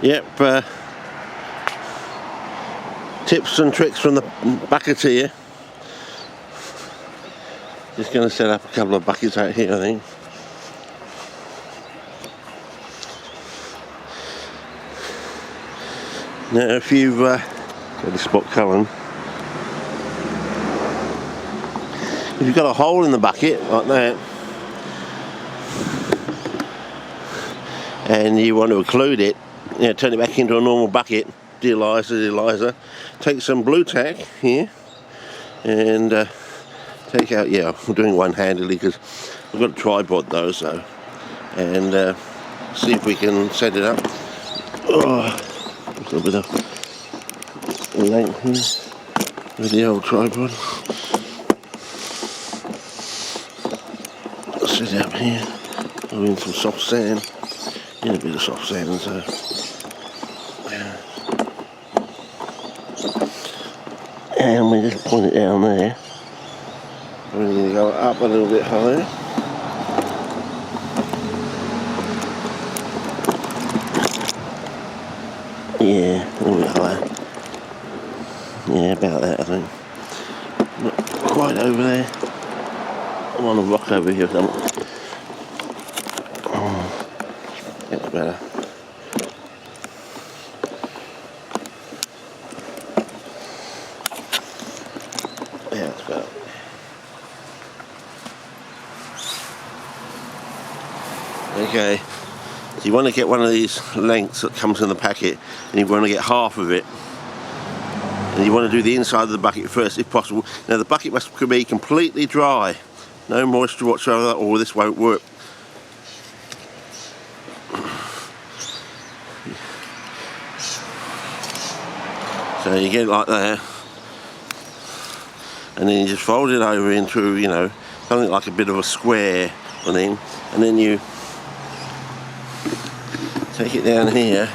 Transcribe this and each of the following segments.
Yep, tips and tricks from the bucketeer. Just going to set up a couple of buckets out here, I think. Now if you've got to spot Cullen, if you've got a hole in the bucket like that and you want to occlude it, you know, turn it back into a normal bucket, dear Liza, take some blue tack here and take out, yeah, I'm doing one-handedly because I've got a tripod though, so, and see if we can set it up. Oh, a little bit of length here with the old tripod. Set it up here. I'm in some soft sand. In a bit of soft sand, so yeah. And we just point it down there. We're going to go up a little bit higher. Yeah, a little bit higher. Yeah, about that, I think. Not quite over there. I'm on a rock over here somewhere. Oh, that's better. Yeah, that's better. Okay, so you want to get one of these lengths that comes in the packet, and you want to get half of it. And you want to do the inside of the bucket first, if possible. Now the bucket must be completely dry. No moisture whatsoever, or this won't work. So you get it like that, and then you just fold it over into, you know, something like a bit of a square thing, and then you take it down here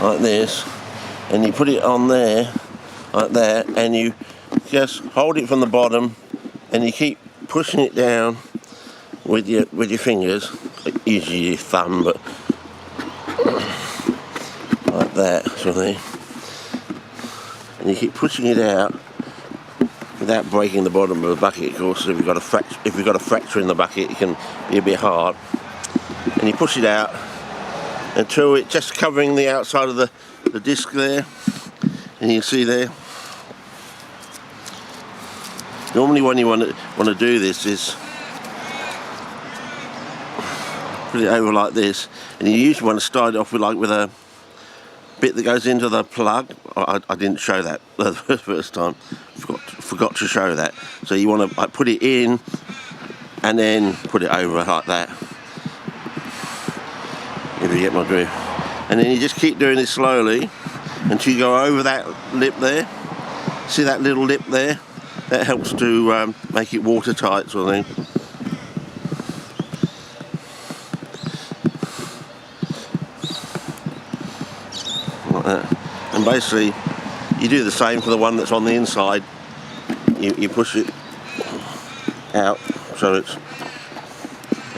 like this, and you put it on there like that, and you just hold it from the bottom, and you keep pushing it down with your fingers, usually your thumb, but like that sort of thing, and you keep pushing it out without breaking the bottom of the bucket. Of course, if you've got a fracture in the bucket, it can be a bit hard, and you push it out until it's just covering the outside of the disc there, and you see there. Normally when you want to do this is put it over like this, and you usually want to start it off with a bit that goes into the plug. I didn't show that the first time. Forgot to show that. So you want to put it in and then put it over like that, if you get my drift. And then you just keep doing it slowly until you go over that lip there. See that little lip there? That helps to make it watertight sort of thing. Like that. And basically you do the same for the one that's on the inside. You push it out so it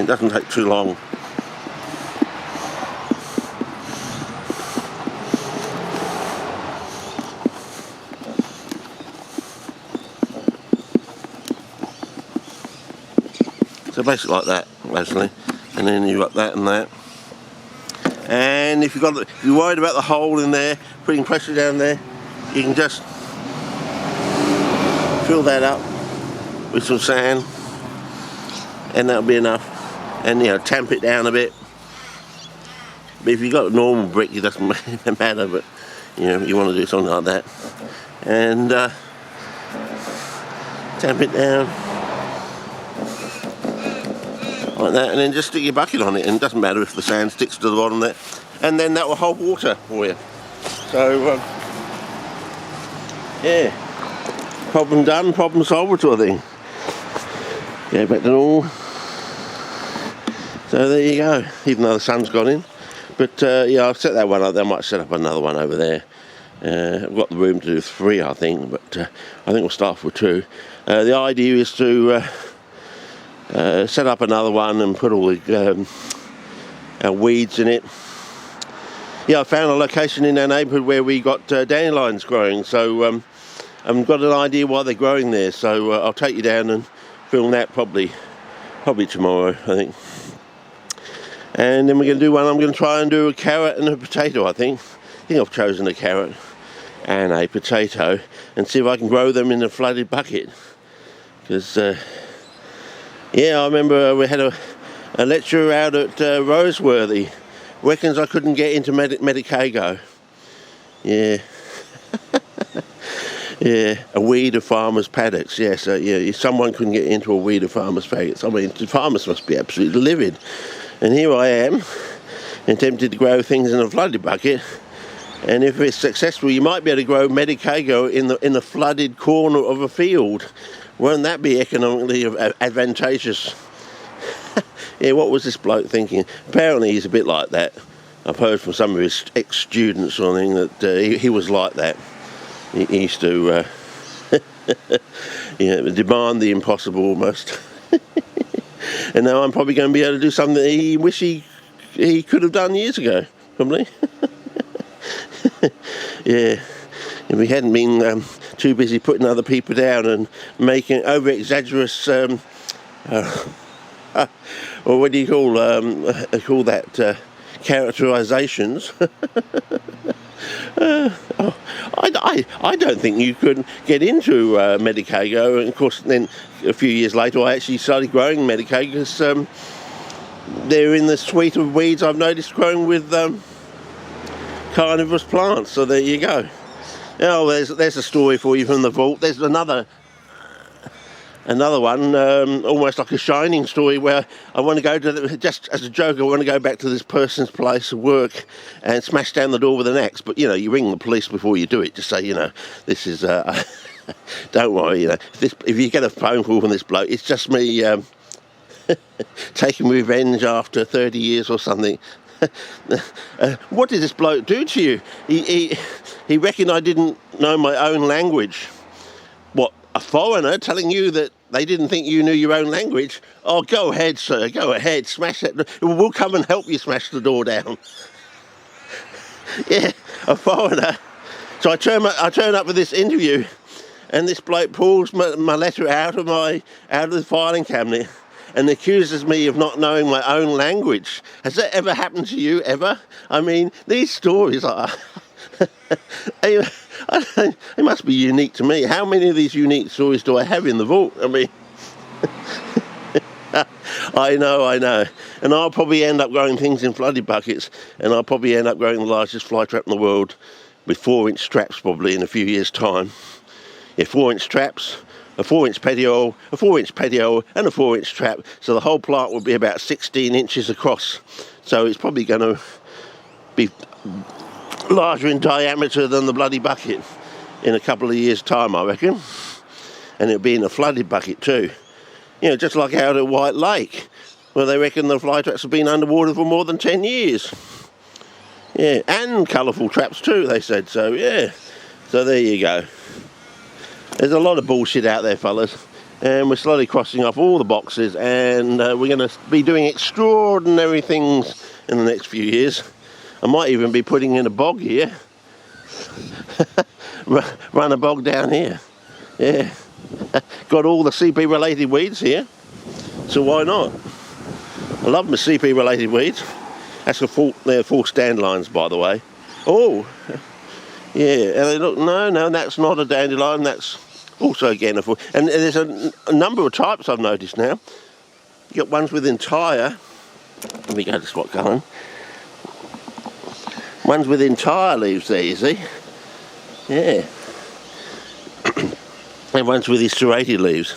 doesn't take too long. So basically like that, basically, and then you've got that and that. And if you're worried about the hole in there, putting pressure down there, you can just fill that up with some sand, and that'll be enough. And you know, tamp it down a bit. But if you've got a normal brick, it doesn't matter. But you know, you want to do something like that, and tamp it down. Like that, and then just stick your bucket on it, and it doesn't matter if the sand sticks to the bottom there, and then that will hold water for you. So yeah, problem done, problem solved sort of thing. Go back to normal. So there you go, even though the sun's gone in. But yeah, I've set that one up. I might set up another one over there. I've got the room to do 3, I think, but I think we'll start with 2. The idea is to set up another one and put all the weeds in it, yeah, I found a location in our neighbourhood where we got dandelions growing, so I've got an idea why they're growing there, so I'll take you down and film that probably tomorrow, I think. And then we're going to do one, I'm going to try and do a carrot and a potato, I think. I think I've chosen a carrot and a potato, and see if I can grow them in a flooded bucket. Because, yeah, I remember we had a lecturer out at Roseworthy, reckons I couldn't get into Medicago. Yeah. Yeah, a weed of farmers' paddocks, yes. Yeah, someone couldn't get into a weed of farmers' paddocks. I mean, the farmers must be absolutely livid. And here I am, attempting to grow things in a flooded bucket. And if it's successful, you might be able to grow Medicago in the flooded corner of a field. Won't that be economically advantageous? Yeah, what was this bloke thinking? Apparently he's a bit like that. I've heard from some of his ex-students or something that he was like that. He used to demand the impossible almost. And now I'm probably going to be able to do something that he wish he could have done years ago, probably. Yeah, if we hadn't been too busy putting other people down and making over-exaggerous, or what do you call that, characterizations. I don't think you could get into Medicago, and of course then a few years later I actually started growing Medicago because they're in the suite of weeds I've noticed growing with carnivorous plants, so there you go. Now there's a story for you from the vault. There's another one, almost like a Shining story, where I want to go to, just as a joke, I want to go back to this person's place of work and smash down the door with an axe. But, you ring the police before you do it. Just say, this is, don't worry, if you get a phone call from this bloke, it's just me taking revenge after 30 years or something. What did this bloke do to you? He reckoned I didn't know my own language. What, a foreigner telling you that they didn't think you knew your own language? Oh, go ahead, sir, go ahead, smash that. We'll come and help you smash the door down. Yeah, a foreigner. So I turn up for this interview, and this bloke pulls my letter out of the filing cabinet and accuses me of not knowing my own language. Has that ever happened to you, ever? I mean, these stories are... they must be unique to me. How many of these unique stories do I have in the vault? I mean... I know. And I'll probably end up growing things in flooded buckets, and I'll probably end up growing the largest fly trap in the world with 4-inch straps probably in a few years' time. Yeah, 4-inch straps, a 4-inch petiole, a 4-inch petiole, and a 4-inch trap. So the whole plant will be about 16 inches across. So it's probably going to be larger in diameter than the bloody bucket in a couple of years' time, I reckon. And it'll be in a flooded bucket too. Just like out at White Lake, where they reckon the fly traps have been underwater for more than 10 years. Yeah, and colourful traps too, they said. So, yeah. So there you go. There's a lot of bullshit out there, fellas. And we're slowly crossing off all the boxes, and we're going to be doing extraordinary things in the next few years. I might even be putting in a bog here. Run a bog down here. Yeah. Got all the CP related weeds here, so why not? I love my CP related weeds. That's they're false dandelions, by the way. Oh, yeah, and they look, no, that's not a dandelion, that's also again a false. And there's a number of types I've noticed now. You got ones with entire, let me go to spot going. Ones with entire leaves there, you see. Yeah. And ones with his serrated leaves.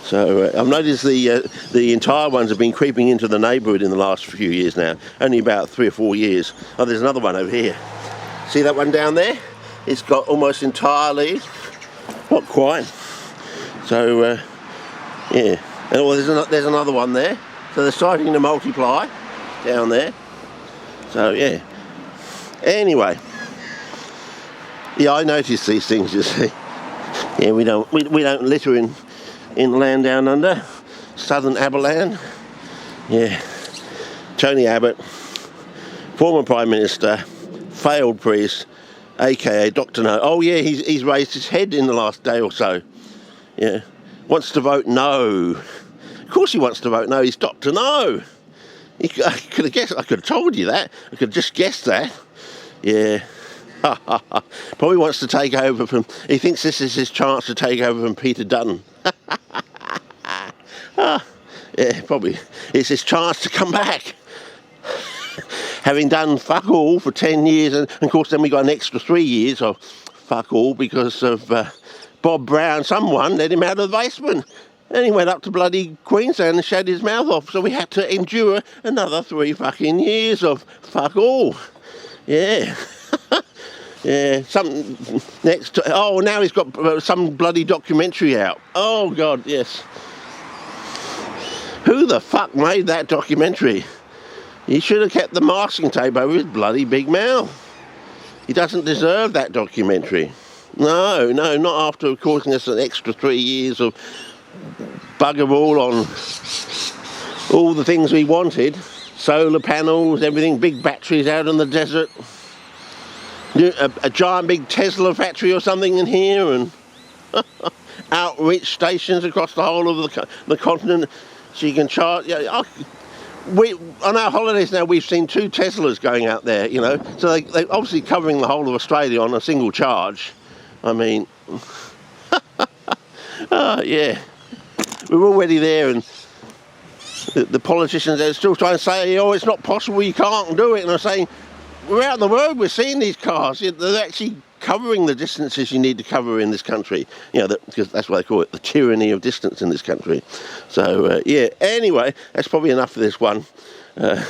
So I've noticed the entire ones have been creeping into the neighbourhood in the last few years now. Only about 3 or 4 years. Oh, there's another one over here. See that one down there? It's got almost entire leaves. Not quite. So, yeah. And there's another one there. So they're starting to multiply down there. So, yeah. Anyway. Yeah, I notice these things, you see. Yeah, we don't litter in land down under, southern Aberland. Yeah, Tony Abbott former Prime Minister, failed priest, aka Dr. No. Oh yeah, he's raised his head in the last day or so. Yeah, wants to vote no. Of course he wants to vote no. He's Dr. No. I could have guessed. I could have told you that. I could have just guessed that. Yeah. Probably wants to take over from. He thinks this is his chance to take over from Peter Dutton. Yeah, probably. It's his chance to come back. Having done fuck all for 10 years, and of course then we got an extra 3 years of fuck all because of Bob Brown. Someone let him out of the basement. And he went up to bloody Queensland and shut his mouth off. So we had to endure another 3 fucking years of fuck all. Yeah. Yeah, some next. Oh, now he's got some bloody documentary out. Oh, God, yes. Who the fuck made that documentary? He should have kept the masking tape over his bloody big mouth. He doesn't deserve that documentary. No, not after causing us an extra 3 years of bugger all on all the things we wanted. Solar panels, everything, big batteries out in the desert. A giant big Tesla factory or something in here, and outreach stations across the whole of the continent, so you can charge. Yeah, on our holidays now, we've seen 2 Teslas going out there, you know, so they're obviously covering the whole of Australia on a single charge. I mean, yeah, we're already there, and the politicians are still trying to say, oh, it's not possible, you can't do it, and I'm saying, we're out on the road, we're seeing these cars. They're actually covering the distances you need to cover in this country. You know, because that's what they call it, the tyranny of distance in this country. So, yeah, anyway, that's probably enough for this one. I'll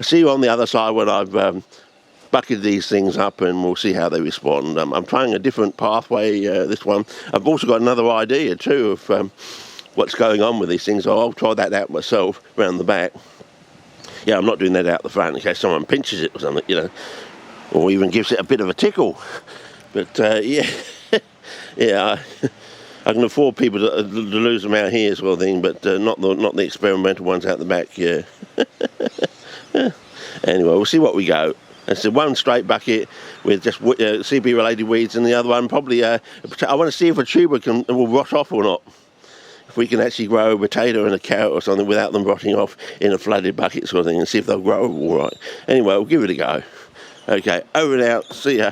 see you on the other side when I've bucketed these things up, and we'll see how they respond. I'm trying a different pathway, this one. I've also got another idea, too, of what's going on with these things. So I'll try that out myself around the back. Yeah, I'm not doing that out the front in case someone pinches it or something, you know, or even gives it a bit of a tickle. But, yeah, yeah, I can afford people to lose them out here sort of thing, but not the experimental ones out the back, yeah. Anyway, we'll see what we go. It's one straight bucket with just CB-related weeds, and the other one probably, I want to see if a tuber will rot off or not. If we can actually grow a potato and a carrot or something without them rotting off in a flooded bucket sort of thing, and see if they'll grow all right. Anyway, we'll give it a go. Okay, over and out. See ya.